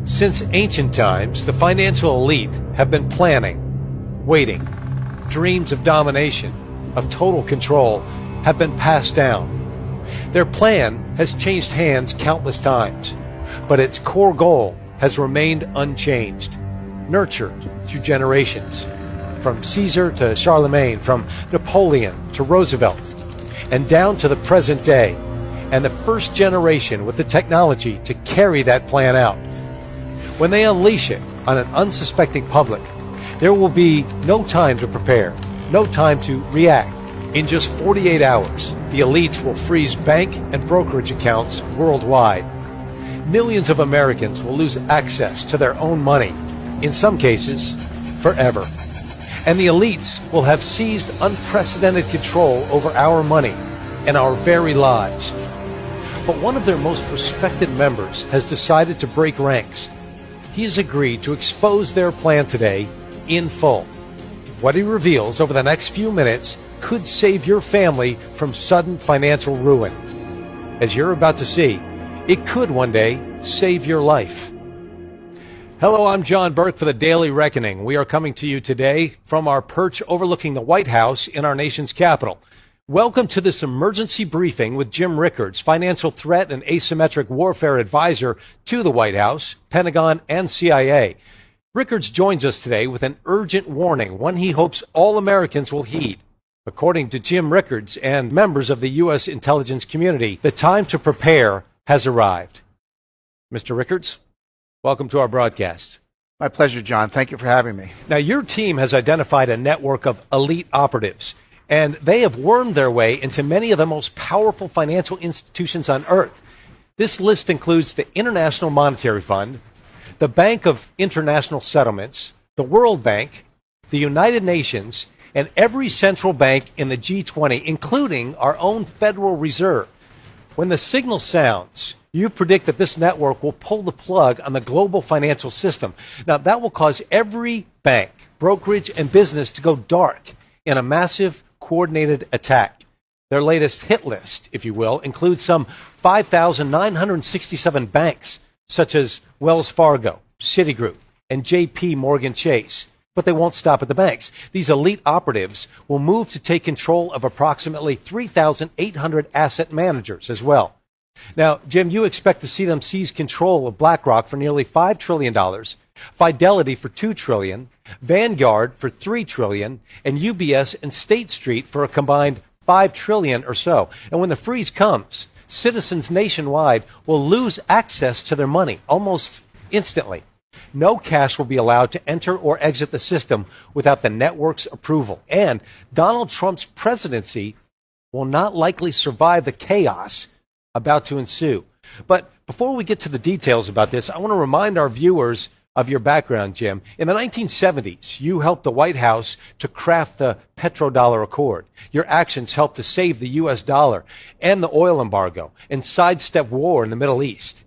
Since ancient times, the financial elite have been planning, waiting. Dreams of domination, of total control, have been passed down. Their plan has changed hands countless times, but its core goal has remained unchanged, nurtured through generations. From Caesar to Charlemagne, from Napoleon to Roosevelt, and down to the present day, and the first generation with the technology to carry that plan out. When they unleash it on an unsuspecting public, there will be no time to prepare, no time to react. In just 48 hours, the elites will freeze bank and brokerage accounts worldwide. Millions of Americans will lose access to their own money, in some cases, forever. And the elites will have seized unprecedented control over our money and our very lives. But one of their most respected members has decided to break ranks. He has agreed to expose their plan today in full. What he reveals over the next few minutes could save your family from sudden financial ruin. As you're about to see, it could one day save your life. Hello, I'm John Burke for the Daily Reckoning. We are coming to you today from our perch overlooking the White House in our nation's capital. Welcome to this emergency briefing with Jim Rickards, financial threat and asymmetric warfare advisor to the White House, Pentagon, and CIA. Rickards joins us today with an urgent warning, one he hopes all Americans will heed. According to Jim Rickards and members of the U.S. intelligence community, the time to prepare has arrived. Mr. Rickards, welcome to our broadcast. My pleasure, John. Thank you for having me. Now, your team has identified a network of elite operatives, and they have wormed their way into many of the most powerful financial institutions on earth. This list includes the International Monetary Fund, the Bank of International Settlements, the World Bank, the United Nations, and every central bank in the G20, including our own Federal Reserve. When the signal sounds, you predict that this network will pull the plug on the global financial system. Now, that will cause every bank, brokerage, and business to go dark in a massive coordinated attack. Their latest hit list, if you will, includes some 5,967 banks, such as Wells Fargo, Citigroup, and J.P. Morgan Chase. But they won't stop at the banks. These elite operatives will move to take control of approximately 3,800 asset managers as well. Now, Jim, you expect to see them seize control of BlackRock for nearly $5 trillion, Fidelity for $2 trillion, Vanguard for $3 trillion, and UBS and State Street for a combined $5 trillion or so. And when the freeze comes, citizens nationwide will lose access to their money almost instantly. No cash will be allowed to enter or exit the system without the network's approval. And Donald Trump's presidency will not likely survive the chaos about to ensue. But before we get to the details about this, I want to remind our viewers of your background, Jim. In the 1970s, you helped the White House to craft the petrodollar accord. Your actions helped to save the U.S. dollar and the oil embargo and sidestep war in the Middle East.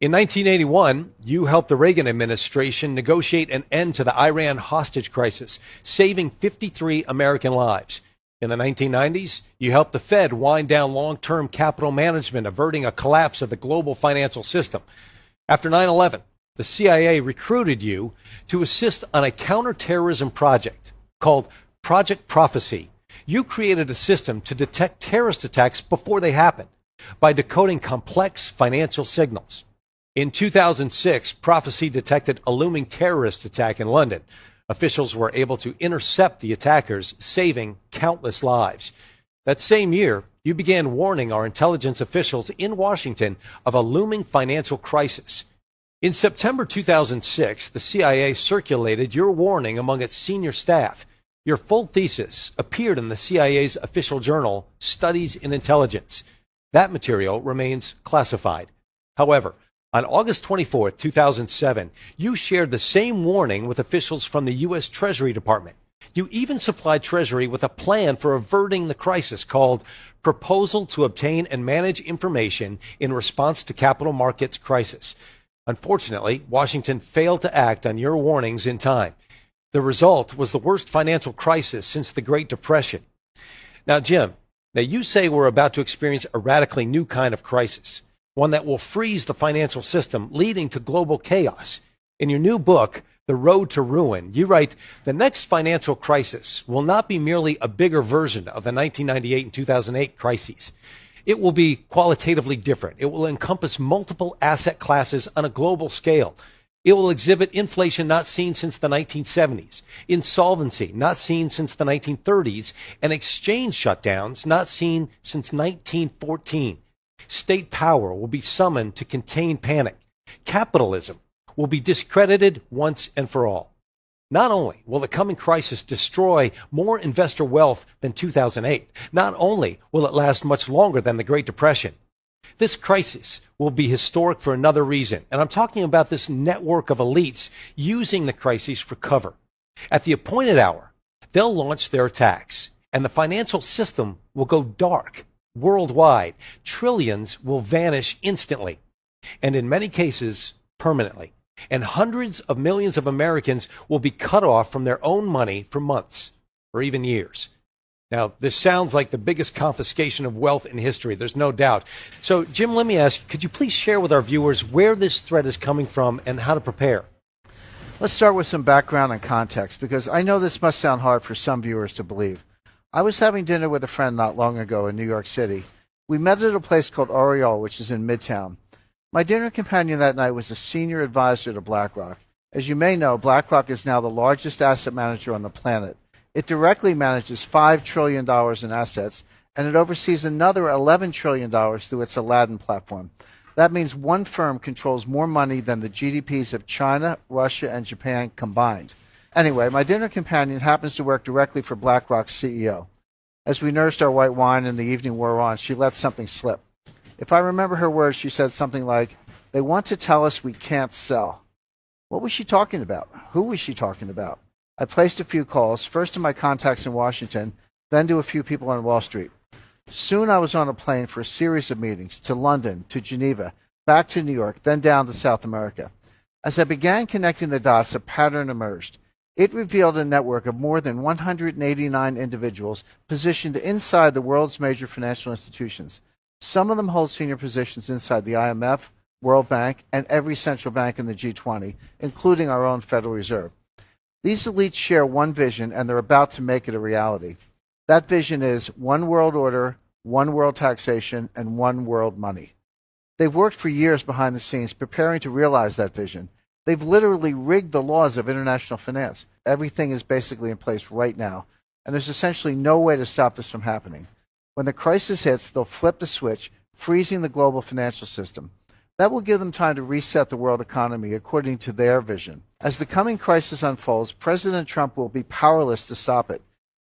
In 1981, you helped the Reagan administration negotiate an end to the Iran hostage crisis, saving 53 American lives. In the 1990s, you helped the Fed wind down long-term capital management, averting a collapse of the global financial system. After 9/11, the CIA recruited you to assist on a counterterrorism project called Project Prophecy. You created a system to detect terrorist attacks before they happen by decoding complex financial signals. In 2006, Prophecy detected a looming terrorist attack in London. Officials were able to intercept the attackers, saving countless lives. That same year, you began warning our intelligence officials in Washington of a looming financial crisis. In September 2006, the CIA circulated your warning among its senior staff. Your full thesis appeared in the CIA's official journal, Studies in Intelligence. That material remains classified. However, on August 24, 2007, you shared the same warning with officials from the U.S. Treasury Department. You even supplied Treasury with a plan for averting the crisis called Proposal to Obtain and Manage Information in Response to Capital Markets Crisis. Unfortunately, Washington failed to act on your warnings in time. The result was the worst financial crisis since the Great Depression. Now, Jim, you say we're about to experience a radically new kind of crisis. one that will freeze the financial system, leading to global chaos. In your new book, The Road to Ruin, you write, the next financial crisis will not be merely a bigger version of the 1998 and 2008 crises. It will be qualitatively different. It will encompass multiple asset classes on a global scale. It will exhibit inflation not seen since the 1970s, insolvency not seen since the 1930s, and exchange shutdowns not seen since 1914. State power will be summoned to contain panic. Capitalism will be discredited once and for all. Not only will the coming crisis destroy more investor wealth than 2008, not only will it last much longer than the Great Depression, this crisis will be historic for another reason. And I'm talking about this network of elites using the crisis for cover. At the appointed hour, they'll launch their attacks, and the financial system will go dark worldwide. Trillions will vanish instantly, and in many cases, permanently. And hundreds of millions of Americans will be cut off from their own money for months or even years. Now, this sounds like the biggest confiscation of wealth in history. There's no doubt. So, Jim, let me ask, could you please share with our viewers where this threat is coming from and how to prepare? Let's start with some background and context, because I know this must sound hard for some viewers to believe. I was having dinner with a friend not long ago in New York City. We met at a place called Oriole, which is in Midtown. My dinner companion that night was a senior advisor to BlackRock. As you may know, BlackRock is now the largest asset manager on the planet. It directly manages $5 trillion in assets, and it oversees another $11 trillion through its Aladdin platform. That means one firm controls more money than the GDPs of China, Russia, and Japan combined. Anyway, my dinner companion happens to work directly for BlackRock's CEO. As we nursed our white wine and the evening wore on, she let something slip. If I remember her words, she said something like, "They want to tell us we can't sell." What was she talking about? Who was she talking about? I placed a few calls, first to my contacts in Washington, then to a few people on Wall Street. Soon I was on a plane for a series of meetings to London, to Geneva, back to New York, then down to South America. As I began connecting the dots, a pattern emerged. It revealed a network of more than 189 individuals positioned inside the world's major financial institutions. Some of them hold senior positions inside the IMF, World Bank, and every central bank in the G20, including our own Federal Reserve. These elites share one vision, and they're about to make it a reality. That vision is one world order, one world taxation, and one world money. They've worked for years behind the scenes preparing to realize that vision. They've literally rigged the laws of international finance. Everything is basically in place right now, and there's essentially no way to stop this from happening. When the crisis hits, they'll flip the switch, freezing the global financial system. That will give them time to reset the world economy according to their vision. As the coming crisis unfolds, President Trump will be powerless to stop it.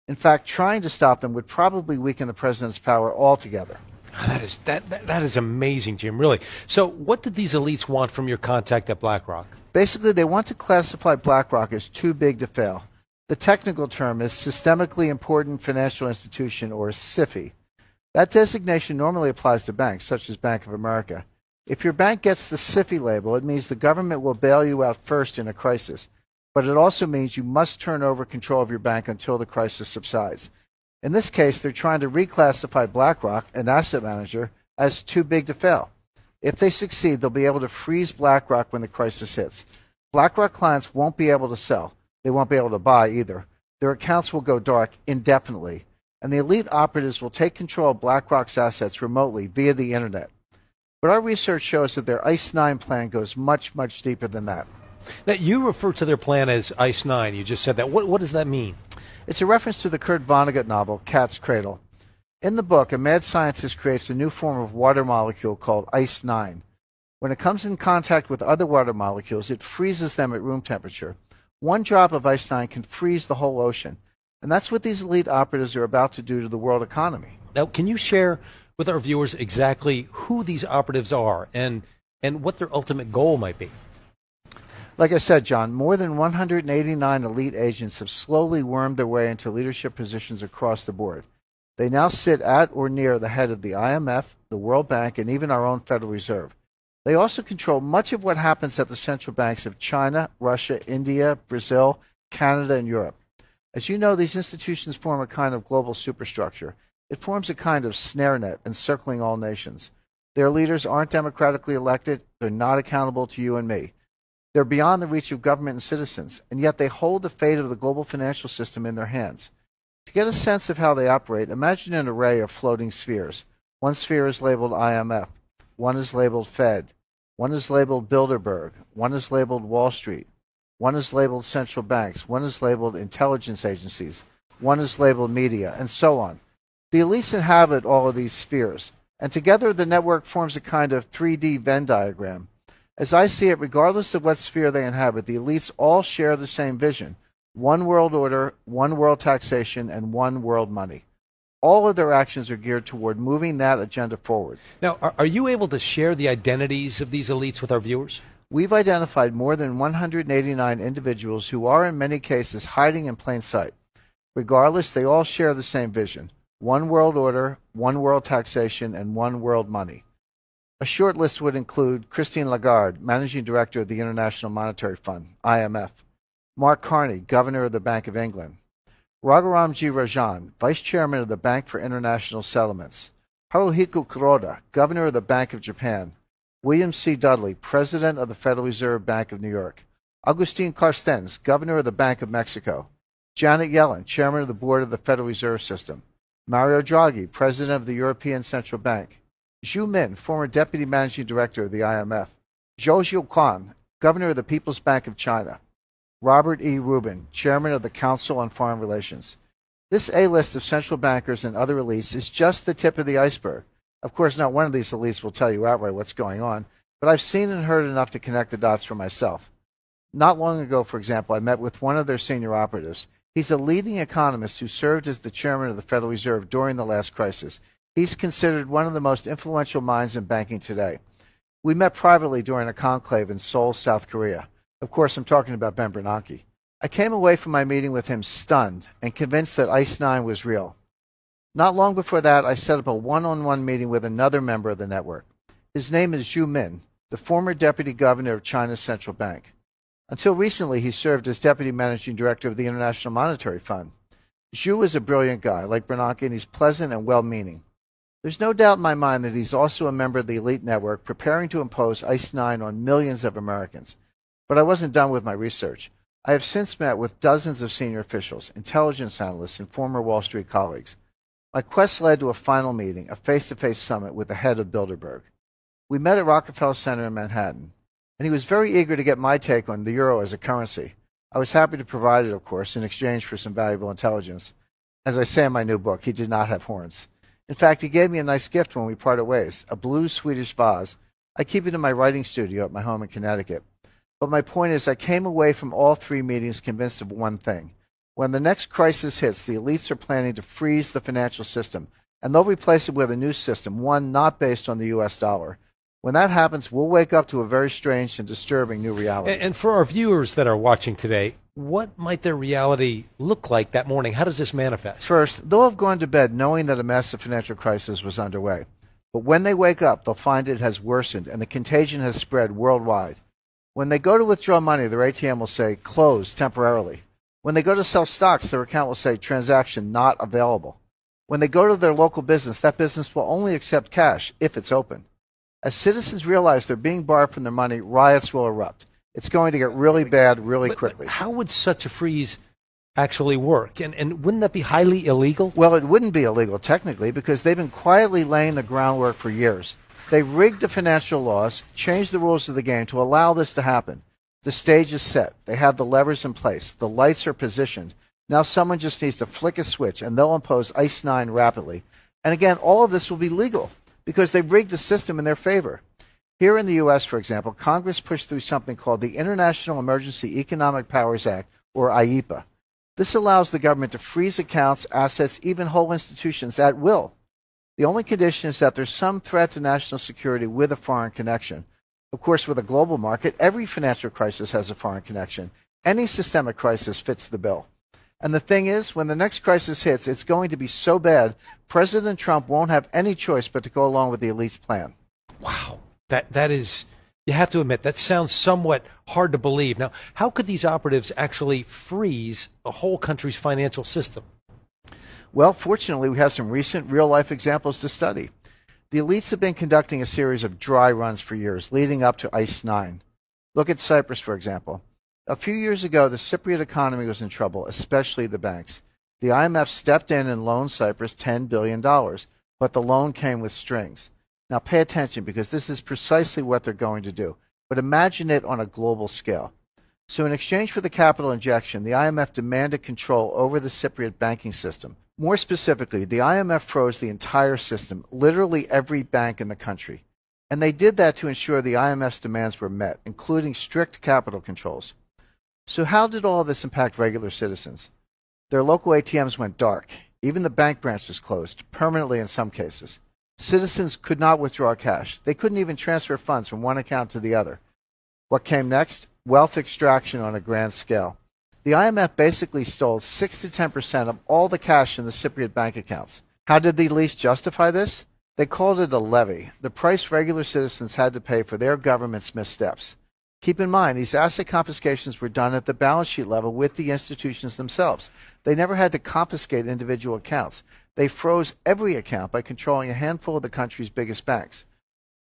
In fact, trying to stop them would probably weaken the president's power altogether. That is amazing, Jim, really. So what did these elites want from your contact at BlackRock? Basically, they want to classify BlackRock as too big to fail. The technical term is Systemically Important Financial Institution, or SIFI. That designation normally applies to banks, such as Bank of America. If your bank gets the SIFI label, it means the government will bail you out first in a crisis. But it also means you must turn over control of your bank until the crisis subsides. In this case, they're trying to reclassify BlackRock, an asset manager, as too big to fail. If they succeed, they'll be able to freeze BlackRock when the crisis hits. BlackRock clients won't be able to sell. They won't be able to buy either. Their accounts will go dark indefinitely. And the elite operatives will take control of BlackRock's assets remotely via the internet. But our research shows that their ICE 9 plan goes much, much deeper than that. Now, you refer to their plan as ICE 9. You just said that. What does that mean? It's a reference to the Kurt Vonnegut novel, Cat's Cradle. In the book, a mad scientist creates a new form of water molecule called ICE 9. When it comes in contact with other water molecules, it freezes them at room temperature. One drop of ICE 9 can freeze the whole ocean. And that's what these elite operatives are about to do to the world economy. Now, can you share with our viewers exactly who these operatives are and what their ultimate goal might be? Like I said, John, more than 189 elite agents have slowly wormed their way into leadership positions across the board. They now sit at or near the head of the IMF, the World Bank, and even our own Federal Reserve. They also control much of what happens at the central banks of China, Russia, India, Brazil, Canada, and Europe. As you know, these institutions form a kind of global superstructure. It forms a kind of snare net encircling all nations. Their leaders aren't democratically elected. They're not accountable to you and me. They're beyond the reach of government and citizens, and yet they hold the fate of the global financial system in their hands. To get a sense of how they operate, imagine an array of floating spheres. One sphere is labeled IMF, one is labeled Fed, one is labeled Bilderberg, one is labeled Wall Street, one is labeled central banks, one is labeled intelligence agencies, one is labeled media, and so on. The elites inhabit all of these spheres, and together the network forms a kind of 3D Venn diagram. As I see it, regardless of what sphere they inhabit, the elites all share the same vision: one world order, one world taxation, and one world money. All of their actions are geared toward moving that agenda forward. Now, are you able to share the identities of these elites with our viewers? We've identified more than 189 individuals who are in many cases hiding in plain sight. Regardless, they all share the same vision: one world order, one world taxation, and one world money. A short list would include Christine Lagarde, Managing Director of the International Monetary Fund, IMF; Mark Carney, Governor of the Bank of England; Raghuramji Rajan, Vice Chairman of the Bank for International Settlements; Haruhiko Kuroda, Governor of the Bank of Japan; William C. Dudley, President of the Federal Reserve Bank of New York; Agustin Carstens, Governor of the Bank of Mexico; Janet Yellen, Chairman of the Board of the Federal Reserve System; Mario Draghi, President of the European Central Bank; Zhu Min, former Deputy Managing Director of the IMF; Zhou Zhouquan, Governor of the People's Bank of China; Robert E. Rubin, Chairman of the Council on Foreign Relations. This A-list of central bankers and other elites is just the tip of the iceberg. Of course, not one of these elites will tell you outright what's going on, but I've seen and heard enough to connect the dots for myself. Not long ago, for example, I met with one of their senior operatives. He's a leading economist who served as the chairman of the Federal Reserve during the last crisis. He's considered one of the most influential minds in banking today. We met privately during a conclave in Seoul, South Korea. Of course, I'm talking about Ben Bernanke. I came away from my meeting with him stunned and convinced that Ice 9 was real. Not long before that, I set up a one-on-one meeting with another member of the network. His name is Zhu Min, the former deputy governor of China's central bank. Until recently, he served as deputy managing director of the International Monetary Fund. Zhu is a brilliant guy, like Bernanke, and he's pleasant and well-meaning. There's no doubt in my mind that he's also a member of the elite network preparing to impose Ice 9 on millions of Americans. But I wasn't done with my research. I have since met with dozens of senior officials, intelligence analysts, and former Wall Street colleagues. My quest led to a final meeting, a face-to-face summit with the head of Bilderberg. We met at Rockefeller Center in Manhattan, and he was very eager to get my take on the euro as a currency. I was happy to provide it, of course, in exchange for some valuable intelligence. As I say in my new book, he did not have horns. In fact, he gave me a nice gift when we parted ways, a blue Swedish vase. I keep it in my writing studio at my home in Connecticut. But my point is, I came away from all three meetings convinced of one thing. When the next crisis hits, the elites are planning to freeze the financial system, and they'll replace it with a new system, one not based on the U.S. dollar. When that happens, we'll wake up to a very strange and disturbing new reality. And for our viewers that are watching today, what might their reality look like that morning? How does this manifest? First, they'll have gone to bed knowing that a massive financial crisis was underway. But when they wake up, they'll find it has worsened and the contagion has spread worldwide. When they go to withdraw money, their ATM will say, closed temporarily. When they go to sell stocks, their account will say, transaction not available. When they go to their local business, that business will only accept cash if it's open. As citizens realize they're being barred from their money, riots will erupt. It's going to get really bad really quickly. How would such a freeze actually work? And wouldn't that be highly illegal? Well, it wouldn't be illegal technically because they've been quietly laying the groundwork for years. They've rigged the financial laws, changed the rules of the game to allow this to happen. The stage is set. They have the levers in place. The lights are positioned. Now someone just needs to flick a switch and they'll impose Ice 9 rapidly. And again, all of this will be legal because they've rigged the system in their favor. Here in the U.S., for example, Congress pushed through something called the International Emergency Economic Powers Act, or IEPA. This allows the government to freeze accounts, assets, even whole institutions at will. The only condition is that there's some threat to national security with a foreign connection. Of course, with a global market, every financial crisis has a foreign connection. Any systemic crisis fits the bill. And the thing is, when the next crisis hits, it's going to be so bad, President Trump won't have any choice but to go along with the elite's plan. Wow. That is, you have to admit, that sounds somewhat hard to believe. Now, how could these operatives actually freeze a whole country's financial system? Well, fortunately, we have some recent real-life examples to study. The elites have been conducting a series of dry runs for years, leading up to ICE 9. Look at Cyprus, for example. A few years ago, the Cypriot economy was in trouble, especially the banks. The IMF stepped in and loaned Cyprus $10 billion, but the loan came with strings. Now pay attention, because this is precisely what they're going to do. But imagine it on a global scale. So in exchange for the capital injection, the IMF demanded control over the Cypriot banking system. More specifically, the IMF froze the entire system, literally every bank in the country. And they did that to ensure the IMF's demands were met, including strict capital controls. So how did all this impact regular citizens? Their local ATMs went dark. Even the bank branch was closed, permanently in some cases. Citizens could not withdraw cash. They couldn't even transfer funds from one account to the other. What came next? Wealth extraction on a grand scale. The IMF basically stole 6 to 10% of all the cash in the Cypriot bank accounts. How did the elites justify this? They called it a levy, the price regular citizens had to pay for their government's missteps. Keep in mind, these asset confiscations were done at the balance sheet level with the institutions themselves. They never had to confiscate individual accounts. They froze every account by controlling a handful of the country's biggest banks.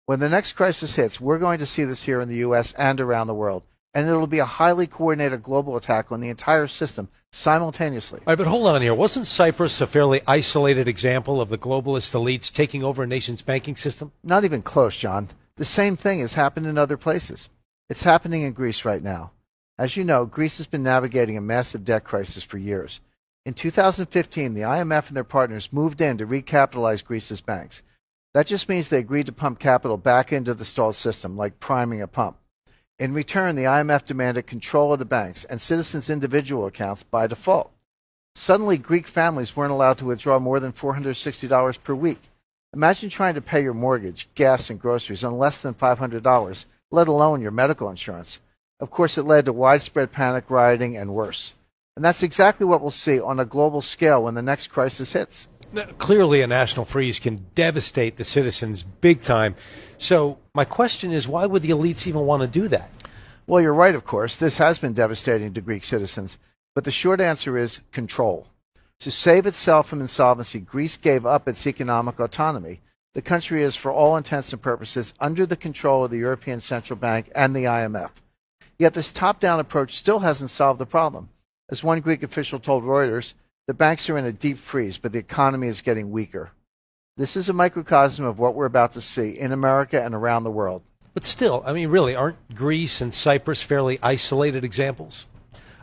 When the next crisis hits, we're going to see this here in the U.S. and around the world. And it'll be a highly coordinated global attack on the entire system simultaneously. All right, but hold on here. Wasn't Cyprus a fairly isolated example of the globalist elites taking over a nation's banking system? Not even close, John. The same thing has happened in other places. It's happening in Greece right now. As you know, Greece has been navigating a massive debt crisis for years. In 2015, the IMF and their partners moved in to recapitalize Greece's banks. That just means they agreed to pump capital back into the stalled system, like priming a pump. In return, the IMF demanded control of the banks and citizens' individual accounts by default. Suddenly, Greek families weren't allowed to withdraw more than $460 per week. Imagine trying to pay your mortgage, gas, and groceries on less than $500, let alone your medical insurance. Of course, it led to widespread panic, rioting, and worse. And that's exactly what we'll see on a global scale when the next crisis hits. Now, clearly, a national freeze can devastate the citizens big time. So my question is, why would the elites even want to do that? Well, you're right, of course. This has been devastating to Greek citizens. But the short answer is control. To save itself from insolvency, Greece gave up its economic autonomy. The country is, for all intents and purposes, under the control of the European Central Bank and the IMF. Yet this top-down approach still hasn't solved the problem. As one Greek official told Reuters, the banks are in a deep freeze, but the economy is getting weaker. This is a microcosm of what we're about to see in America and around the world. But still, I mean, really, aren't Greece and Cyprus fairly isolated examples?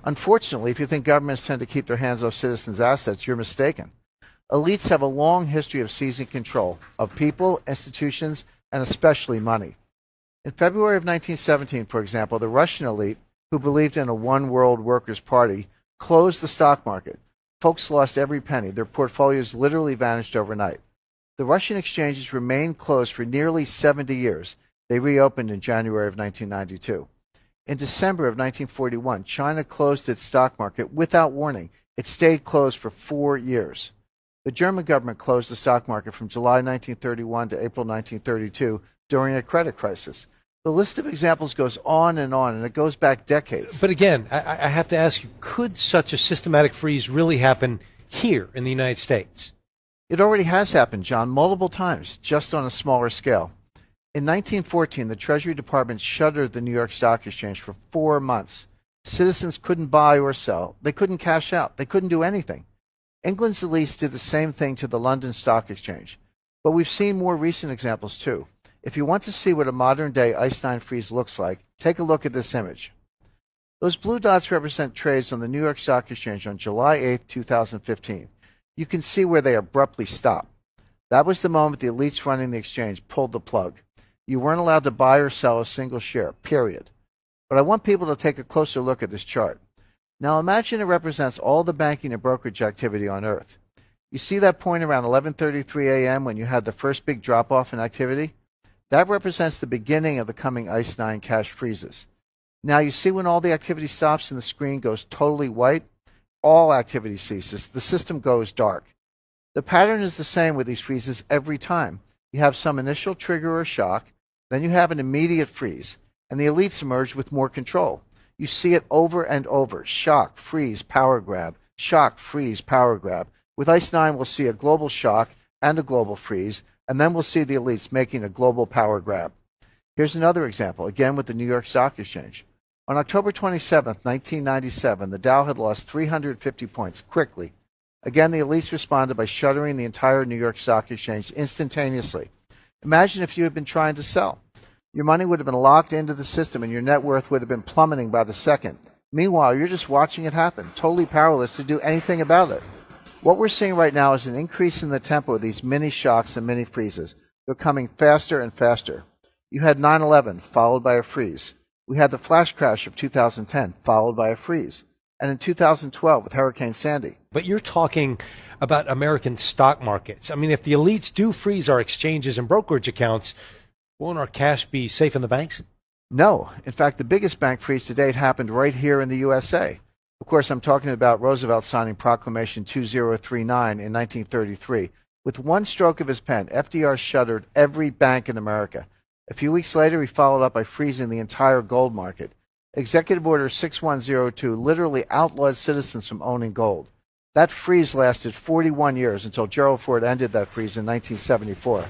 Unfortunately, if you think governments tend to keep their hands off citizens' assets, you're mistaken. Elites have a long history of seizing control of people, institutions, and especially money. In February of 1917, for example, the Russian elite, who believed in a one-world workers' party, closed the stock market. Folks lost every penny. Their portfolios literally vanished overnight. The Russian exchanges remained closed for nearly 70 years. They reopened in January of 1992. In December of 1941, China closed its stock market without warning. It stayed closed for 4 years. The German government closed the stock market from July 1931 to April 1932 during a credit crisis. The list of examples goes on, and it goes back decades. But again, I have to ask you, could such a systematic freeze really happen here in the United States? It already has happened, John, multiple times, just on a smaller scale. In 1914, the Treasury Department shuttered the New York Stock Exchange for 4 months. Citizens couldn't buy or sell. They couldn't cash out. They couldn't do anything. England's elites did the same thing to the London Stock Exchange. But we've seen more recent examples, too. If you want to see what a modern-day ICE 9 freeze looks like, take a look at this image. Those blue dots represent trades on the New York Stock Exchange on July 8, 2015. You can see where they abruptly stop. That was the moment the elites running the exchange pulled the plug. You weren't allowed to buy or sell a single share, period. But I want people to take a closer look at this chart. Now imagine it represents all the banking and brokerage activity on Earth. You see that point around 11:33 a.m. when you had the first big drop-off in activity? That represents the beginning of the coming ICE 9 cash freezes. Now you see when all the activity stops and the screen goes totally white? All activity ceases. The system goes dark. The pattern is the same with these freezes every time. You have some initial trigger or shock, then you have an immediate freeze, and the elites emerge with more control. You see it over and over. Shock, freeze, power grab. Shock, freeze, power grab. With ICE 9, we'll see a global shock and a global freeze, and then we'll see the elites making a global power grab. Here's another example, again with the New York Stock Exchange. On October 27, 1997, the Dow had lost 350 points quickly. Again, the elites responded by shuttering the entire New York Stock Exchange instantaneously. Imagine if you had been trying to sell. Your money would have been locked into the system and your net worth would have been plummeting by the second. Meanwhile, you're just watching it happen, totally powerless to do anything about it. What we're seeing right now is an increase in the tempo of these mini shocks and mini freezes. They're coming faster and faster. You had 9/11 followed by a freeze. We had the flash crash of 2010 followed by a freeze. And in 2012 with Hurricane Sandy. But you're talking about American stock markets. I mean, if the elites do freeze our exchanges and brokerage accounts, won't our cash be safe in the banks? No. In fact, the biggest bank freeze to date happened right here in the USA. Of course, I'm talking about Roosevelt signing Proclamation 2039 in 1933. With one stroke of his pen, FDR shuttered every bank in America. A few weeks later, he followed up by freezing the entire gold market. Executive Order 6102 literally outlawed citizens from owning gold. That freeze lasted 41 years until Gerald Ford ended that freeze in 1974.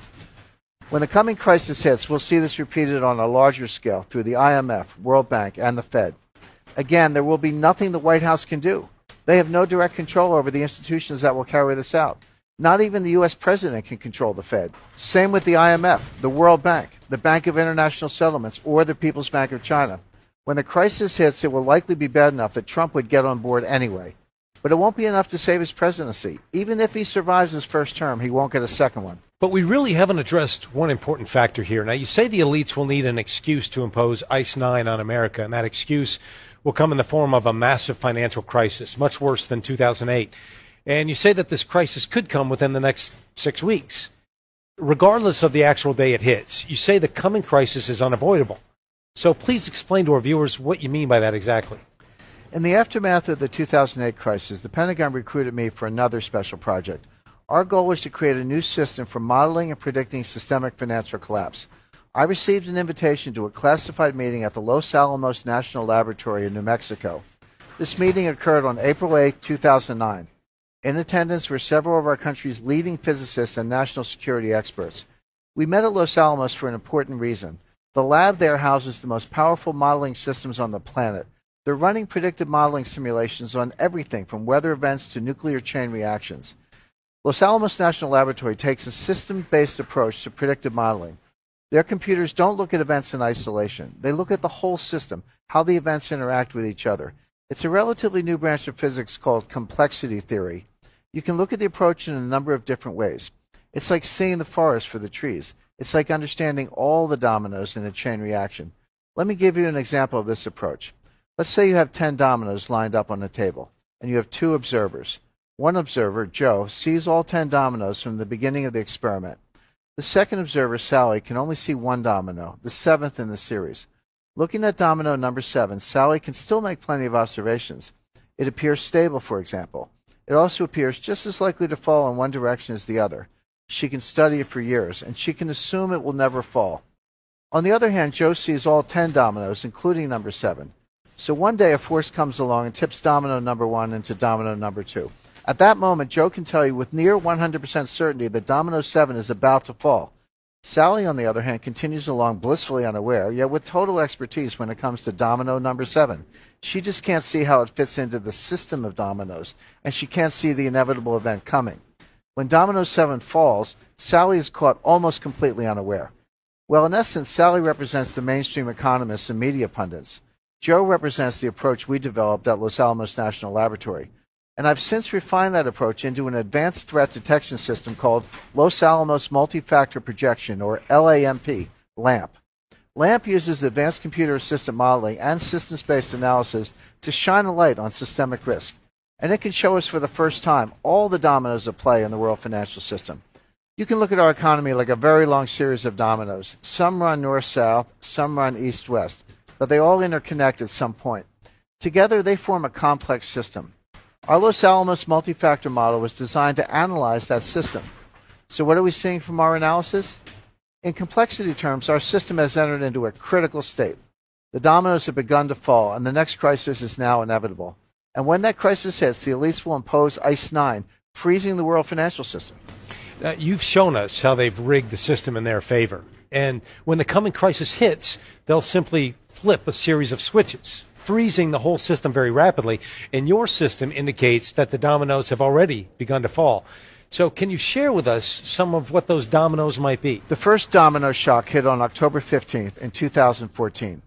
When the coming crisis hits, we'll see this repeated on a larger scale through the IMF, World Bank, and the Fed. Again, there will be nothing the White House can do. They have no direct control over the institutions that will carry this out. Not even the U.S. president can control the Fed. Same with the IMF, the World Bank, the Bank of International Settlements, or the People's Bank of China. When the crisis hits, it will likely be bad enough that Trump would get on board anyway. But it won't be enough to save his presidency. Even if he survives his first term, he won't get a second one. But we really haven't addressed one important factor here. Now, you say the elites will need an excuse to impose ICE 9 on America, and that excuse will come in the form of a massive financial crisis, much worse than 2008. And you say that this crisis could come within the next 6 weeks. Regardless of the actual day it hits, you say the coming crisis is unavoidable. So please explain to our viewers what you mean by that exactly. In the aftermath of the 2008 crisis, the Pentagon recruited me for another special project. Our goal was to create a new system for modeling and predicting systemic financial collapse. I received an invitation to a classified meeting at the Los Alamos National Laboratory in New Mexico. This meeting occurred on April 8, 2009. In attendance were several of our country's leading physicists and national security experts. We met at Los Alamos for an important reason. The lab there houses the most powerful modeling systems on the planet. They're running predictive modeling simulations on everything from weather events to nuclear chain reactions. Los Alamos National Laboratory takes a system-based approach to predictive modeling. Their computers don't look at events in isolation. They look at the whole system, how the events interact with each other. It's a relatively new branch of physics called complexity theory. You can look at the approach in a number of different ways. It's like seeing the forest for the trees. It's like understanding all the dominoes in a chain reaction. Let me give you an example of this approach. Let's say you have 10 dominoes lined up on a table, and you have 2 observers. One observer, Joe, sees all 10 dominoes from the beginning of the experiment. The second observer, Sally, can only see 1 domino, the 7th in the series. Looking at domino number 7, Sally can still make plenty of observations. It appears stable, for example. It also appears just as likely to fall in one direction as the other. She can study it for years, and she can assume it will never fall. On the other hand, Joe sees all 10 dominoes, including number 7. So one day a force comes along and tips domino number 1 into domino number 2. At that moment, Joe can tell you with near 100% certainty that domino 7 is about to fall. Sally, on the other hand, continues along blissfully unaware, yet with total expertise when it comes to domino number 7. She just can't see how it fits into the system of dominoes, and she can't see the inevitable event coming. When domino 7 falls, Sally is caught almost completely unaware. Well, in essence, Sally represents the mainstream economists and media pundits. Joe represents the approach we developed at Los Alamos National Laboratory. And I've since refined that approach into an advanced threat detection system called Los Alamos Multi-Factor Projection, or LAMP, LAMP. LAMP uses advanced computer assisted modeling and systems-based analysis to shine a light on systemic risk. And it can show us for the first time all the dominoes at play in the world financial system. You can look at our economy like a very long series of dominoes. Some run north-south, some run east-west, but they all interconnect at some point. Together, they form a complex system. Our Los Alamos multi-factor model was designed to analyze that system. So what are we seeing from our analysis? In complexity terms, our system has entered into a critical state. The dominoes have begun to fall, and the next crisis is now inevitable. And when that crisis hits, the elites will impose ICE 9, freezing the world financial system. You've shown us how they've rigged the system in their favor. And when the coming crisis hits, they'll simply flip a series of switches, freezing the whole system very rapidly. And your system indicates that the dominoes have already begun to fall. So can you share with us some of what those dominoes might be? The first domino shock hit on October 15th in 2014.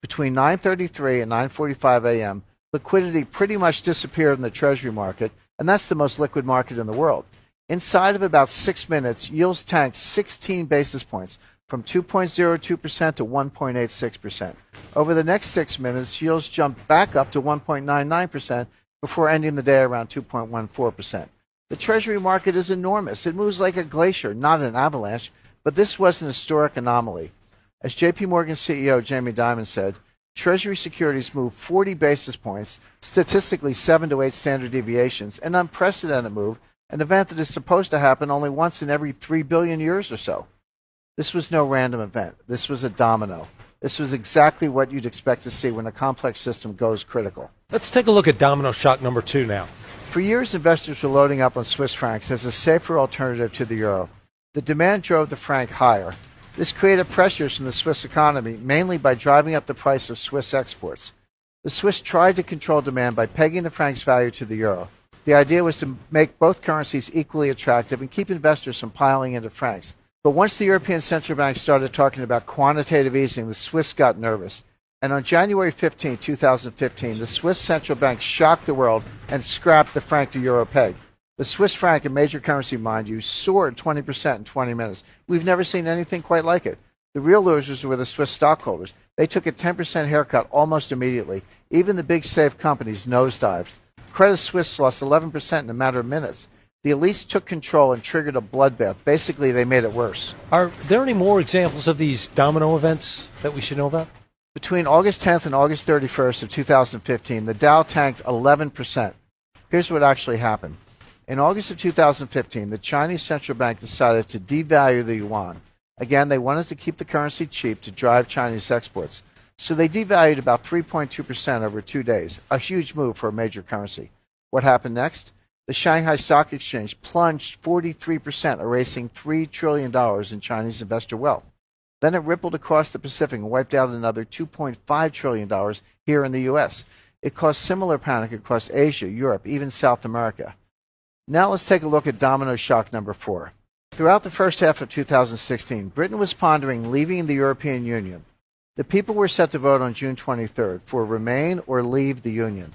Between 9:33 and 9:45 a.m., liquidity pretty much disappeared in the Treasury market, and that's the most liquid market in the world. Inside of about 6 minutes, yields tanked 16 basis points from 2.02% to 1.86%. Over the next 6 minutes, yields jumped back up to 1.99% before ending the day around 2.14%. The Treasury market is enormous. It moves like a glacier, not an avalanche, but this was an historic anomaly. As JP Morgan CEO Jamie Dimon said, Treasury securities move 40 basis points, statistically 7 to 8 standard deviations, an unprecedented move, an event that is supposed to happen only once in every 3 billion years or so. This was no random event. This was a domino. This was exactly what you'd expect to see when a complex system goes critical. Let's take a look at domino shock number 2 now. For years, investors were loading up on Swiss francs as a safer alternative to the euro. The demand drove the franc higher. This created pressures in the Swiss economy, mainly by driving up the price of Swiss exports. The Swiss tried to control demand by pegging the franc's value to the euro. The idea was to make both currencies equally attractive and keep investors from piling into francs. But once the European Central Bank started talking about quantitative easing, the Swiss got nervous. And on January 15, 2015, the Swiss Central Bank shocked the world and scrapped the franc to euro peg. The Swiss franc, a major currency, mind you, soared 20% in 20 minutes. We've never seen anything quite like it. The real losers were the Swiss stockholders. They took a 10% haircut almost immediately. Even the big safe companies nosedived. Credit Suisse lost 11% in a matter of minutes. The elites took control and triggered a bloodbath. Basically, they made it worse. Are there any more examples of these domino events that we should know about? Between August 10th and August 31st of 2015, the Dow tanked 11%. Here's what actually happened. In August of 2015, the Chinese central bank decided to devalue the yuan. Again, they wanted to keep the currency cheap to drive Chinese exports. So they devalued about 3.2% over 2 days, a huge move for a major currency. What happened next? The Shanghai Stock Exchange plunged 43%, erasing $3 trillion in Chinese investor wealth. Then it rippled across the Pacific and wiped out another $2.5 trillion here in the U.S. It caused similar panic across Asia, Europe, even South America. Now let's take a look at domino shock number 4. Throughout the first half of 2016, Britain was pondering leaving the European Union. The people were set to vote on June 23rd for remain or leave the Union.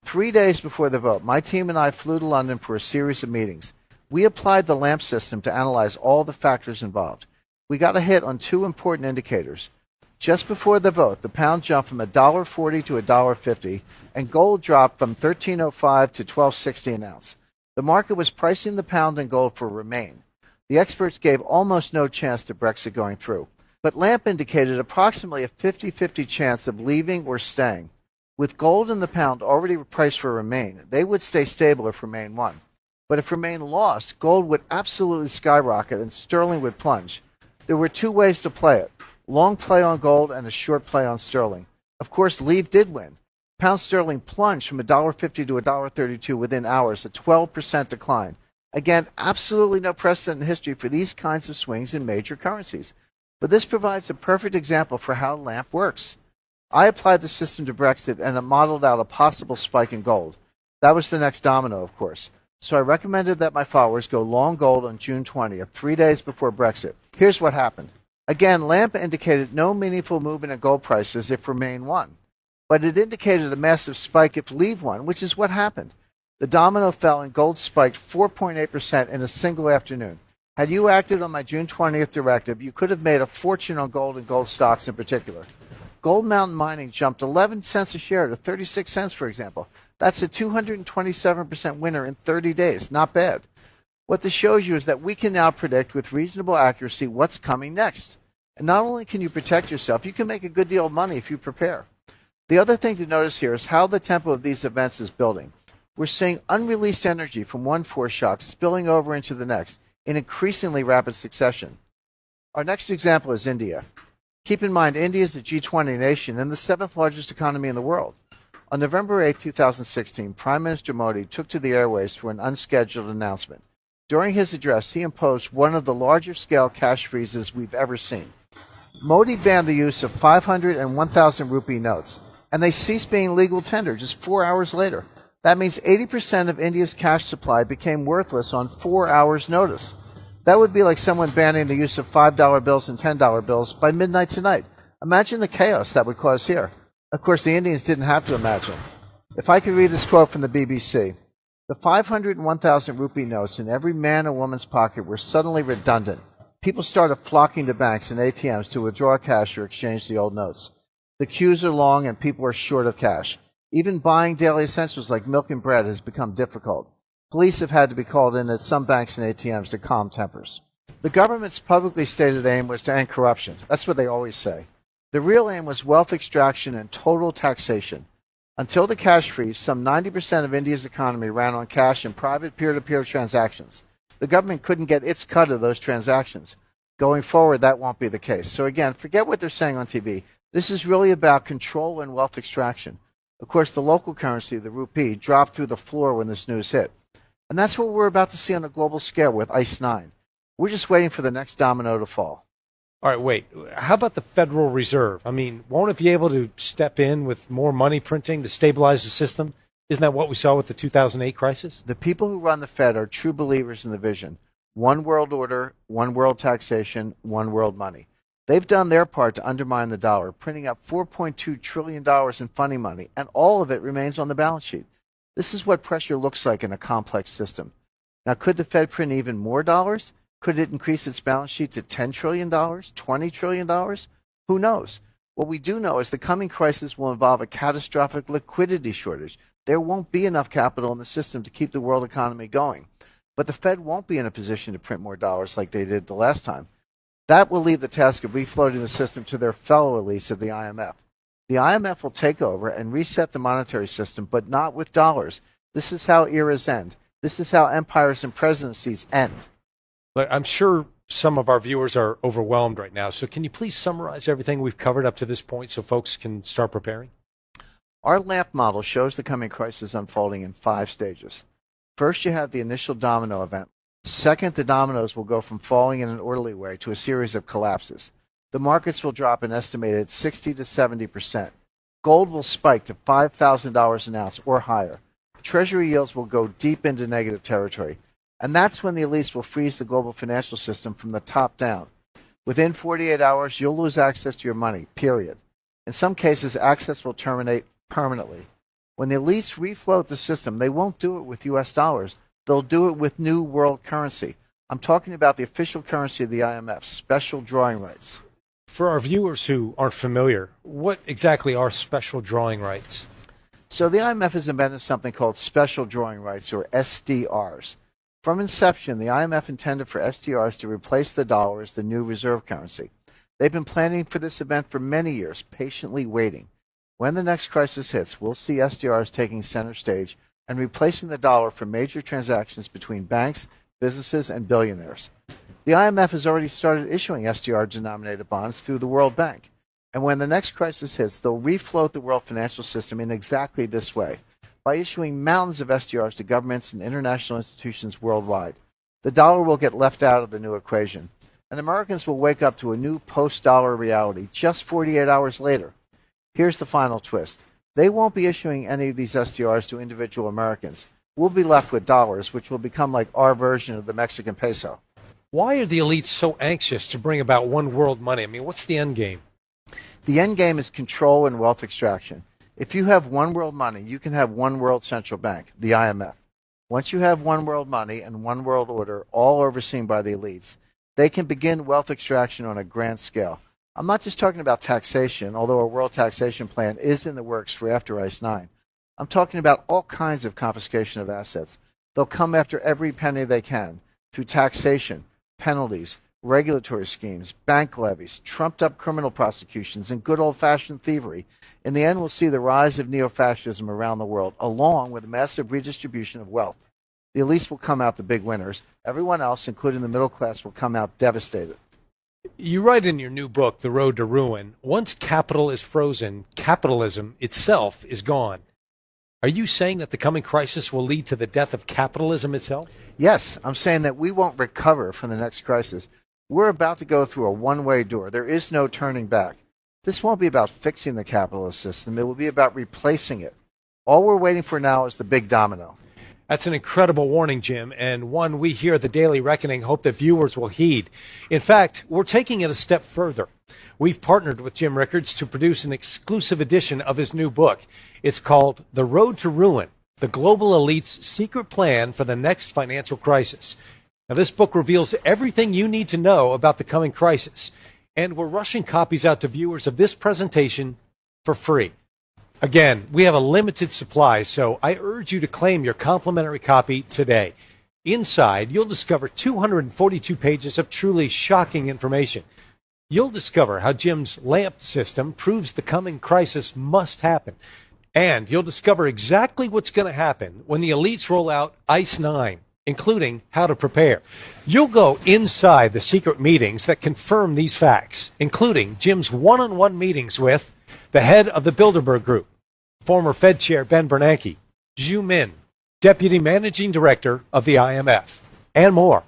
3 days before the vote, my team and I flew to London for a series of meetings. We applied the LAMP system to analyze all the factors involved. We got a hit on 2 important indicators. Just before the vote, the pound jumped from $1.40 to $1.50, and gold dropped from $13.05 to $12.60 an ounce. The market was pricing the pound and gold for remain. The experts gave almost no chance to Brexit going through, but LAMP indicated approximately a 50-50 chance of leaving or staying. With gold and the pound already priced for remain, they would stay stable if remain won. But if remain lost, gold would absolutely skyrocket and sterling would plunge. There were 2 ways to play it, long play on gold and a short play on sterling. Of course, leave did win. Pound sterling plunged from $1.50 to $1.32 within hours, a 12% decline. Again, absolutely no precedent in history for these kinds of swings in major currencies. But this provides a perfect example for how LAMP works. I applied the system to Brexit and it modeled out a possible spike in gold. That was the next domino, of course. So I recommended that my followers go long gold on June 20th, 3 days before Brexit. Here's what happened. Again, LAMP indicated no meaningful movement in gold prices if remain won. But it indicated a massive spike if leave won, which is what happened. The domino fell and gold spiked 4.8% in a single afternoon. Had you acted on my June 20th directive, you could have made a fortune on gold and gold stocks in particular. Gold Mountain Mining jumped 11 cents a share to 36 cents, for example. That's a 227% winner in 30 days. Not bad. What this shows you is that we can now predict with reasonable accuracy what's coming next. And not only can you protect yourself, you can make a good deal of money if you prepare. The other thing to notice here is how the tempo of these events is building. We're seeing unreleased energy from one foreshock spilling over into the next in increasingly rapid succession. Our next example is India. Keep in mind, India is a G20 nation and the 7th largest economy in the world. On November 8, 2016, Prime Minister Modi took to the airwaves for an unscheduled announcement. During his address, he imposed one of the larger scale cash freezes we've ever seen. Modi banned the use of 500 and 1,000 rupee notes, and they ceased being legal tender just 4 hours later. That means 80% of India's cash supply became worthless on 4 hours' notice. That would be like someone banning the use of $5 bills and $10 bills by midnight tonight. Imagine the chaos that would cause here. Of course, the Indians didn't have to imagine. If I could read this quote from the BBC, the 500 and 1,000 rupee notes in every man and woman's pocket were suddenly redundant. People started flocking to banks and ATMs to withdraw cash or exchange the old notes. The queues are long and people are short of cash. Even buying daily essentials like milk and bread has become difficult. Police have had to be called in at some banks and ATMs to calm tempers. The government's publicly stated aim was to end corruption. That's what they always say. The real aim was wealth extraction and total taxation. Until the cash freeze, some 90% of India's economy ran on cash and private peer-to-peer transactions. The government couldn't get its cut of those transactions. Going forward, that won't be the case. So again, forget what they're saying on TV. This is really about control and wealth extraction. Of course, the local currency, the rupee, dropped through the floor when this news hit. And that's what we're about to see on a global scale with ICE 9. We're just waiting for the next domino to fall. All right, wait. How about the Federal Reserve? I mean, won't it be able to step in with more money printing to stabilize the system? Isn't that what we saw with the 2008 crisis? The people who run the Fed are true believers in the vision. One world order, one world taxation, one world money. They've done their part to undermine the dollar, printing up $4.2 trillion in funding money, and all of it remains on the balance sheet. This is what pressure looks like in a complex system. Now, could the Fed print even more dollars? Could it increase its balance sheet to $10 trillion, $20 trillion? Who knows? What we do know is the coming crisis will involve a catastrophic liquidity shortage. There won't be enough capital in the system to keep the world economy going. But the Fed won't be in a position to print more dollars like they did the last time. That will leave the task of refloating the system to their fellow elites at the IMF. The IMF will take over and reset the monetary system, but not with dollars. This is how eras end. This is how empires and presidencies end. Look, I'm sure some of our viewers are overwhelmed right now, so can you please summarize everything we've covered up to this point so folks can start preparing? Our LAMP model shows the coming crisis unfolding in 5 stages. First, you have the initial domino event. Second, the dominoes will go from falling in an orderly way to a series of collapses. The markets will drop an estimated 60 to 70%. Gold will spike to $5,000 an ounce or higher. Treasury yields will go deep into negative territory. And that's when the elites will freeze the global financial system from the top down. Within 48 hours, you'll lose access to your money, period. In some cases, access will terminate permanently. When the elites refloat the system, they won't do it with US dollars. They'll do it with new world currency. I'm talking about the official currency of the IMF, special drawing rights. For our viewers who aren't familiar, what exactly are special drawing rights? So the IMF has invented something called special drawing rights, or SDRs. From inception, the IMF intended for SDRs to replace the dollar as the new reserve currency. They've been planning for this event for many years, patiently waiting. When the next crisis hits, we'll see SDRs taking center stage and replacing the dollar for major transactions between banks, businesses, and billionaires. The IMF has already started issuing SDR-denominated bonds through the World Bank. And when the next crisis hits, they'll refloat the world financial system in exactly this way, by issuing mountains of SDRs to governments and international institutions worldwide. The dollar will get left out of the new equation, and Americans will wake up to a new post-dollar reality just 48 hours later. Here's the final twist. They won't be issuing any of these SDRs to individual Americans. We'll be left with dollars, which will become like our version of the Mexican peso. Why are the elites so anxious to bring about one world money? I mean, what's the end game? The end game is control and wealth extraction. If you have one world money, you can have one world central bank, the IMF. Once you have one world money and one world order, all overseen by the elites, they can begin wealth extraction on a grand scale. I'm not just talking about taxation, although a world taxation plan is in the works for after ICE 9. I'm talking about all kinds of confiscation of assets. They'll come after every penny they can through taxation, penalties, regulatory schemes, bank levies, trumped-up criminal prosecutions, and good old-fashioned thievery. In the end, we'll see the rise of neo-fascism around the world, along with a massive redistribution of wealth. The elites will come out the big winners. Everyone else, including the middle class, will come out devastated. You write in your new book, The Road to Ruin, once capital is frozen, capitalism itself is gone. Are you saying that the coming crisis will lead to the death of capitalism itself? Yes, I'm saying that we won't recover from the next crisis. We're about to go through a one-way door. There is no turning back. This won't be about fixing the capitalist system. It will be about replacing it. All we're waiting for now is the big domino. That's an incredible warning, Jim, and one we here at the Daily Reckoning hope that viewers will heed. In fact, we're taking it a step further. We've partnered with Jim Rickards to produce an exclusive edition of his new book. It's called The Road to Ruin, The Global Elite's Secret Plan for the Next Financial Crisis. Now, this book reveals everything you need to know about the coming crisis, and we're rushing copies out to viewers of this presentation for free. Again, we have a limited supply, so I urge you to claim your complimentary copy today. Inside, you'll discover 242 pages of truly shocking information. You'll discover how Jim's LAMP system proves the coming crisis must happen. And you'll discover exactly what's going to happen when the elites roll out ICE 9, including how to prepare. You'll go inside the secret meetings that confirm these facts, including Jim's one-on-one meetings with the head of the Bilderberg Group, former Fed Chair Ben Bernanke, Zhu Min, Deputy Managing Director of the IMF, and more.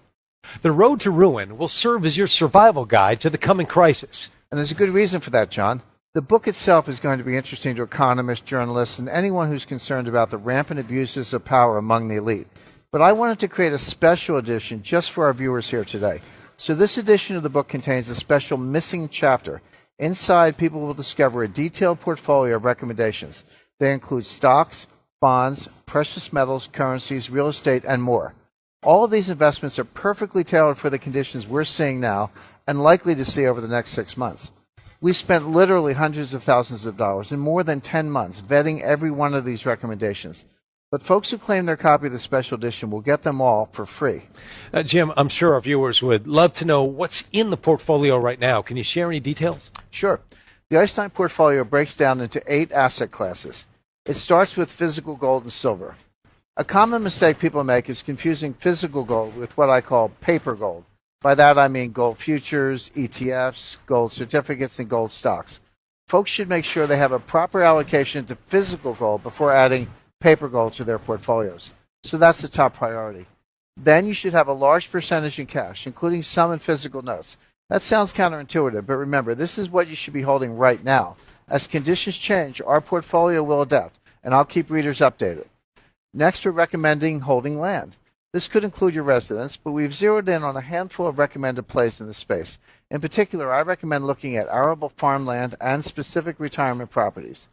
The Road to Ruin will serve as your survival guide to the coming crisis. And there's a good reason for that, John. The book itself is going to be interesting to economists, journalists, and anyone who's concerned about the rampant abuses of power among the elite. But I wanted to create a special edition just for our viewers here today. So this edition of the book contains a special missing chapter. Inside, people will discover a detailed portfolio of recommendations. They include stocks, bonds, precious metals, currencies, real estate, and more. All of these investments are perfectly tailored for the conditions we're seeing now and likely to see over the next 6 months. We've spent literally hundreds of thousands of dollars in more than 10 months vetting every one of these recommendations. But folks who claim their copy of the special edition will get them all for free. Jim, I'm sure our viewers would love to know what's in the portfolio right now. Can you share any details? Sure. The ICE 9 portfolio breaks down into 8 asset classes. It starts with physical gold and silver. A common mistake people make is confusing physical gold with what I call paper gold. By that I mean gold futures, ETFs, gold certificates, and gold stocks. Folks should make sure they have a proper allocation to physical gold before adding paper gold to their portfolios. So that's the top priority. Then you should have a large percentage in cash, including some in physical notes. That sounds counterintuitive, but remember, this is what you should be holding right now. As conditions change, our portfolio will adapt, and I'll keep readers updated. Next, we're recommending holding land. This could include your residence, but we've zeroed in on a handful of recommended plays in this space. In particular, I recommend looking at arable farmland and specific retirement properties.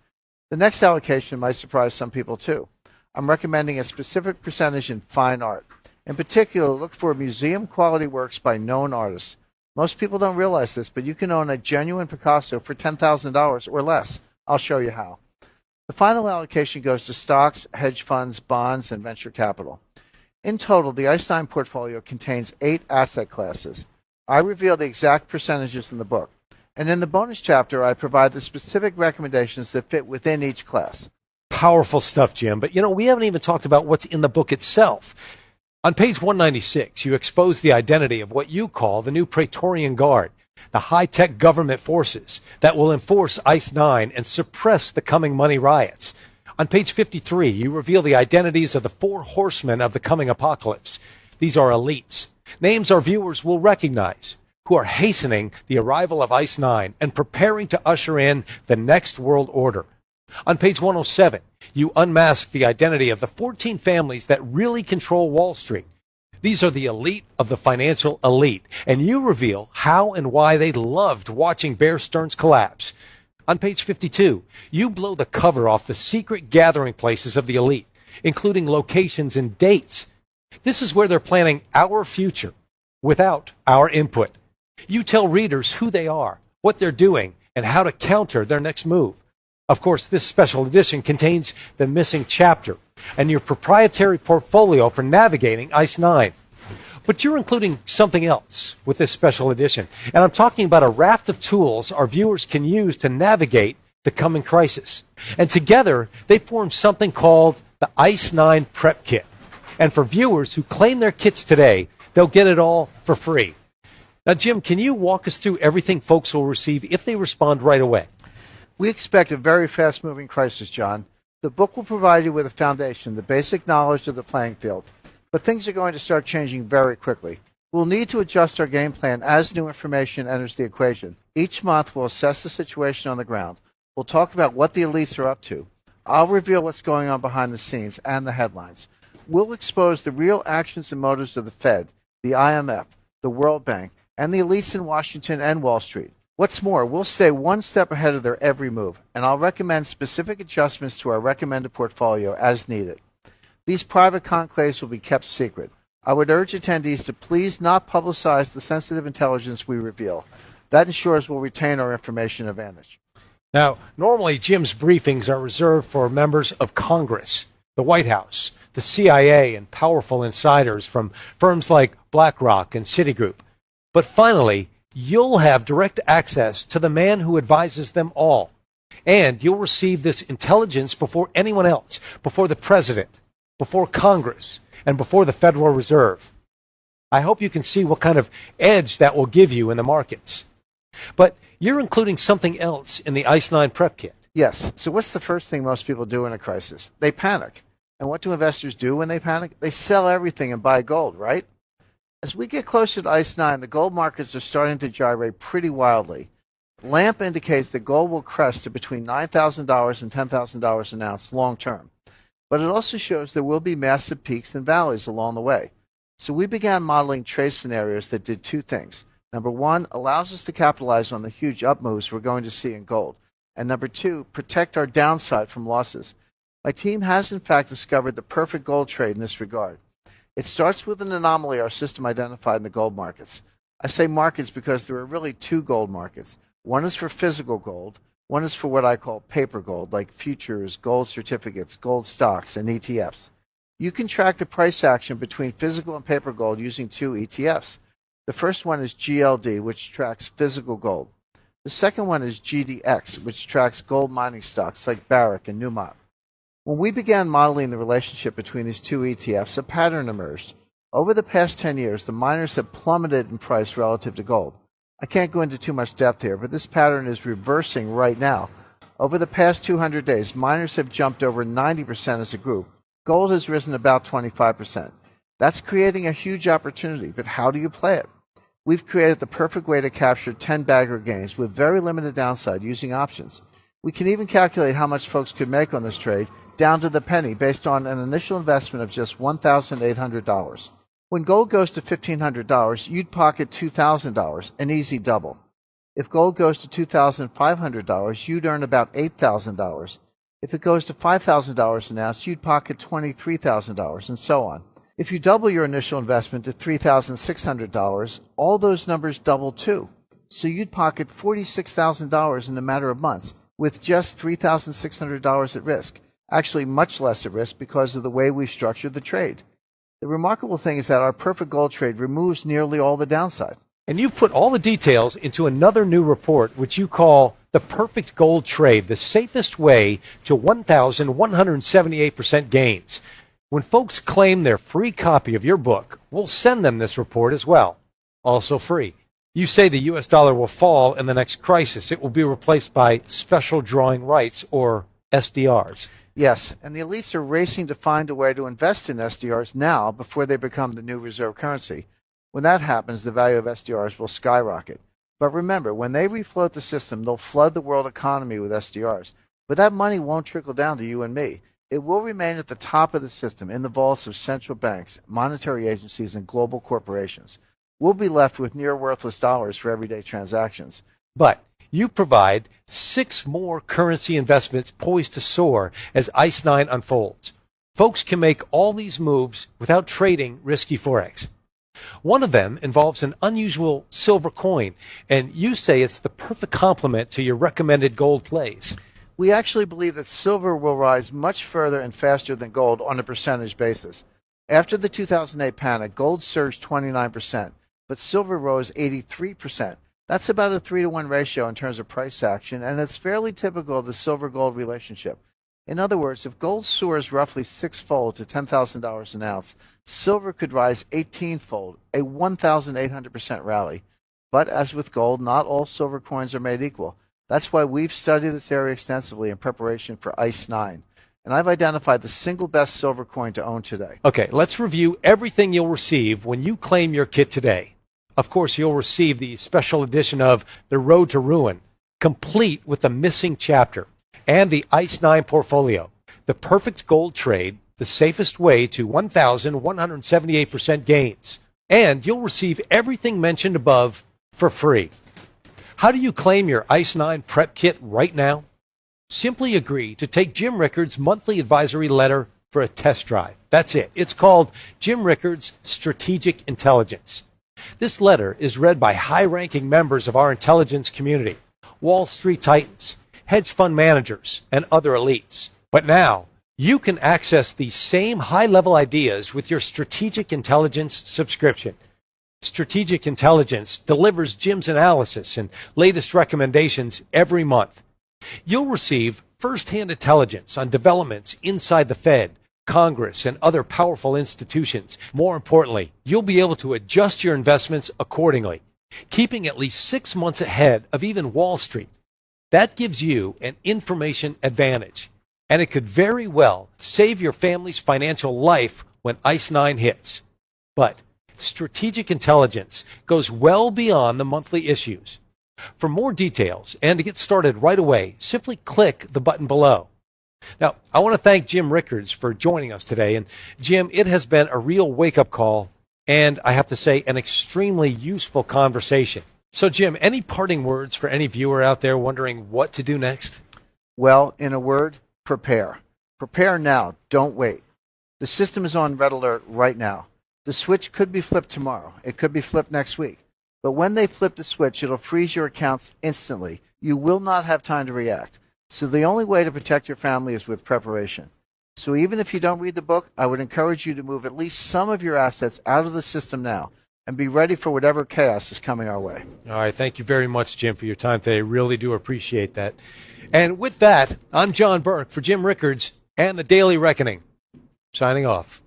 The next allocation might surprise some people too. I'm recommending a specific percentage in fine art. In particular, look for museum-quality works by known artists. Most people don't realize this, but you can own a genuine Picasso for $10,000 or less. I'll show you how. The final allocation goes to stocks, hedge funds, bonds, and venture capital. In total, the ICE 9 portfolio contains 8 asset classes. I reveal the exact percentages in the book. And in the bonus chapter, I provide the specific recommendations that fit within each class. Powerful stuff, Jim. But, we haven't even talked about what's in the book itself. On page 196, you expose the identity of what you call the new Praetorian Guard, the high-tech government forces that will enforce ICE 9 and suppress the coming money riots. On page 53, you reveal the identities of the 4 horsemen of the coming apocalypse. These are elites, names our viewers will recognize, who are hastening the arrival of ICE 9 and preparing to usher in the next world order. On page 107, you unmask the identity of the 14 families that really control Wall Street. These are the elite of the financial elite, and you reveal how and why they loved watching Bear Stearns collapse. On page 52, you blow the cover off the secret gathering places of the elite, including locations and dates. This is where they're planning our future without our input. You tell readers who they are, what they're doing, and how to counter their next move. Of course, this special edition contains the missing chapter and your proprietary portfolio for navigating ICE 9. But you're including something else with this special edition. And I'm talking about a raft of tools our viewers can use to navigate the coming crisis. And together, they form something called the ICE 9 Prep Kit. And for viewers who claim their kits today, they'll get it all for free. Now, Jim, can you walk us through everything folks will receive if they respond right away? We expect a very fast-moving crisis, John. The book will provide you with a foundation, the basic knowledge of the playing field. But things are going to start changing very quickly. We'll need to adjust our game plan as new information enters the equation. Each month, we'll assess the situation on the ground. We'll talk about what the elites are up to. I'll reveal what's going on behind the scenes and the headlines. We'll expose the real actions and motives of the Fed, the IMF, the World Bank, and the elites in Washington and Wall Street. What's more, we'll stay one step ahead of their every move, and I'll recommend specific adjustments to our recommended portfolio as needed. These private conclaves will be kept secret. I would urge attendees to please not publicize the sensitive intelligence we reveal. That ensures we'll retain our information advantage. Now, normally Jim's briefings are reserved for members of Congress, the White House, the CIA, and powerful insiders from firms like BlackRock and Citigroup. But finally, you'll have direct access to the man who advises them all. And you'll receive this intelligence before anyone else, before the president, before Congress, and before the Federal Reserve. I hope you can see what kind of edge that will give you in the markets. But you're including something else in the ICE 9 prep kit. Yes. So what's the first thing most people do in a crisis? They panic. And what do investors do when they panic? They sell everything and buy gold, right? As we get closer to ICE 9, the gold markets are starting to gyrate pretty wildly. LAMP indicates that gold will crest to between $9,000 and $10,000 an ounce long term. But it also shows there will be massive peaks and valleys along the way. So we began modeling trade scenarios that did two things. Number one, allows us to capitalize on the huge up moves we're going to see in gold. And number two, protect our downside from losses. My team has in fact discovered the perfect gold trade in this regard. It starts with an anomaly our system identified in the gold markets. I say markets because there are really two gold markets. One is for physical gold. One is for what I call paper gold, like futures, gold certificates, gold stocks, and ETFs. You can track the price action between physical and paper gold using two ETFs. The first one is GLD, which tracks physical gold. The second one is GDX, which tracks gold mining stocks like Barrick and Newmont. When we began modeling the relationship between these two ETFs, a pattern emerged. Over the past 10 years, the miners have plummeted in price relative to gold. I can't go into too much depth here, but this pattern is reversing right now. Over the past 200 days, miners have jumped over 90% as a group. Gold has risen about 25%. That's creating a huge opportunity, but how do you play it? We've created the perfect way to capture 10-bagger gains with very limited downside using options. We can even calculate how much folks could make on this trade down to the penny based on an initial investment of just $1,800. When gold goes to $1,500, you'd pocket $2,000, an easy double. If gold goes to $2,500, you'd earn about $8,000. If it goes to $5,000 an ounce, you'd pocket $23,000, and so on. If you double your initial investment to $3,600, all those numbers double too. So you'd pocket $46,000 in a matter of months with just $3,600 at risk. Actually, much less at risk because of the way we've structured the trade. The remarkable thing is that our perfect gold trade removes nearly all the downside. And you've put all the details into another new report, which you call The Perfect Gold Trade, the safest way to 1,178% gains. When folks claim their free copy of your book, we'll send them this report as well, also free. You say the U.S. dollar will fall in the next crisis. It will be replaced by special drawing rights, or SDRs. Yes, and the elites are racing to find a way to invest in SDRs now before they become the new reserve currency. When that happens, the value of SDRs will skyrocket. But remember, when they refloat the system, they'll flood the world economy with SDRs. But that money won't trickle down to you and me. It will remain at the top of the system in the vaults of central banks, monetary agencies, and global corporations. We'll be left with near worthless dollars for everyday transactions. But you provide 6 more currency investments poised to soar as ICE 9 unfolds. Folks can make all these moves without trading risky Forex. One of them involves an unusual silver coin, and you say it's the perfect complement to your recommended gold plays. We actually believe that silver will rise much further and faster than gold on a percentage basis. After the 2008 panic, gold surged 29%, but silver rose 83%. That's about a 3-to-1 ratio in terms of price action, and it's fairly typical of the silver-gold relationship. In other words, if gold soars roughly 6-fold to $10,000 an ounce, silver could rise 18-fold, a 1,800% rally. But as with gold, not all silver coins are made equal. That's why we've studied this area extensively in preparation for ICE 9. and I've identified the single best silver coin to own today. Okay, let's review everything you'll receive when you claim your kit today. Of course, you'll receive the special edition of The Road to Ruin, complete with the missing chapter, and the Ice 9 portfolio, the perfect gold trade, the safest way to 1,178% gains. And you'll receive everything mentioned above for free. How do you claim your Ice 9 prep kit right now? Simply agree to take Jim Rickard's monthly advisory letter for a test drive. That's it. It's called Jim Rickard's Strategic Intelligence. This letter is read by high-ranking members of our intelligence community, Wall Street titans, hedge fund managers, and other elites. But now, you can access these same high-level ideas with your Strategic Intelligence subscription. Strategic Intelligence delivers Jim's analysis and latest recommendations every month. You'll receive first-hand intelligence on developments inside the Fed, Congress, and other powerful institutions. More importantly, you'll be able to adjust your investments accordingly, keeping at least 6 months ahead of even Wall Street. That gives you an information advantage, and it could very well save your family's financial life when Ice 9 hits. But Strategic Intelligence goes well beyond the monthly issues. For more details and to get started right away, simply click the button below. Now, I want to thank Jim Rickards for joining us today. And Jim, it has been a real wake-up call and, I have to say, an extremely useful conversation. So, Jim, any parting words for any viewer out there wondering what to do next? Well, in a word, prepare. Prepare now. Don't wait. The system is on red alert right now. The switch could be flipped tomorrow. It could be flipped next week. But when they flip the switch, it'll freeze your accounts instantly. You will not have time to react. So the only way to protect your family is with preparation. So even if you don't read the book, I would encourage you to move at least some of your assets out of the system now and be ready for whatever chaos is coming our way. All right. Thank you very much, Jim, for your time today. Really do appreciate that. And with that, I'm John Burke for Jim Rickards and the Daily Reckoning. Signing off.